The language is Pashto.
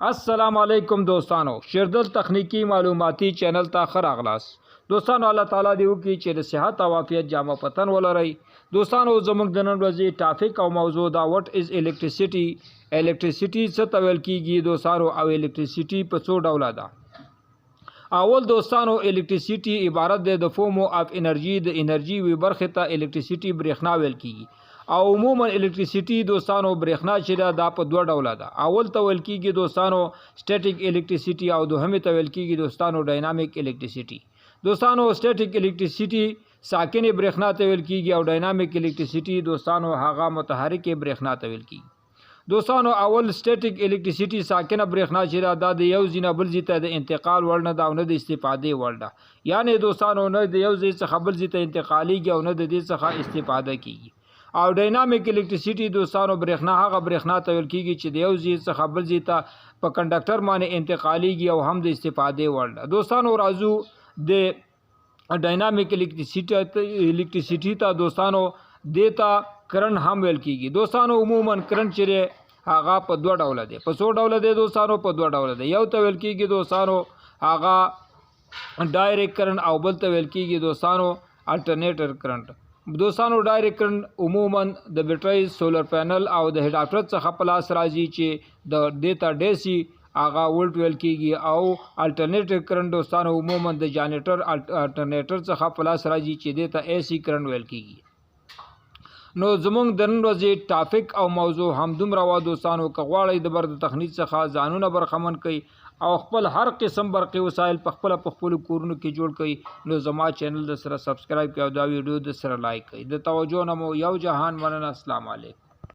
السلام علیکم دوستانو، شیردل تخنیکی معلوماتی چینل ته ښه راغلاست دوستانو. الله تعالی دی وکړي چې د صحت او عافیت جامه پتن ولرئ. دوستانو زموږ د نن ورځې ټاپک او موضوع دا وټ از الکتریسيټي. الکتریسيټي څه ته ویل کیږي دوستانو، او الکتریسيټي په څو ډوله ده. اول دوستانو الکتریسيټي عبارت ده د فورم اف انرژي، د انرژي وی برخه ته الکتریسيټي برېښنا ویل کیږي. او عموما الکتریسيټي دوستانو برېښنا چې دا په دوه ډوله ده. اول ته ویل کیږي دوستانو سټیټیک الکتریسيټي او دوهمه ته ویل کیږي دوستانو ډاینامیک الکتریسيټي. دوستانو سټیټیک الکتریسيټي ساکنه برېښنا ته ویل کیږي او ډاینامیک الکتریسيټي دوستانو هغه متحرک برېښنا ته ویل کیږي. دوستانو اول سټیټیک الکتریسيټي ساکنه برېښنا چې دا د یو ځای نه بل ځای ته د انتقال وړ نه ده او نه د استفادې وړ ده. یعنی دوستانو نه د یو ځای څخه بل ځای ته انتقالیږي او نه د دې څخه استفاده کیږي. او ډاینامیک الکتریسيټي دوستانو برېښنا هغه برېښنا ته ویل کیږي چې د یو ځای څخه بل ځای ته په کنډکټر باندې انتقالیږي او هم د استفادې وړ ده. دوستانو راځو د ډاینامیک الکتریسيټي ته دوستانو دیتا کرنٹ هم ویل کیږي. دوستانو عموما کرنٹ چې هغه په دوه ډوله دی. په څو ډوله دی دوستانو؟ په دوه ډوله دی. یو ته ویل کیږي دوستانو هغه ډایرکټ کرنٹ او بل ته ویل کیږي دوستانو الټرنیټر کرنٹ. دوستانو ډایرکټ کرنٹ عموما د بیټری، سولر پینل او د هډاپټر څخه په لاس راځي چې د دیتا ډیسی هغه ولټ ویل کیږي. او الټرنیټر کرنٹ دوستانو عموما د جنریټر الټرنیټر څخه په لاس راځي چې دیتا ایسی کرنٹ ویل کیږي. نو زمونږ د نن ورځې ټاپک او موضوع هم دومره وه دوستانو. که غواړئ د برد تخنیک څخه ځانونه برخمن کړئ او خپل هر قسم برقي وسایل په خپلو کورونو کې جوړ کړئ، نو زما چینل د سره سبسکرایب کړئ او دا ویډیو د سره لایک کړئ. د توجه نه مو یو جهان مننه. السلام علیکم.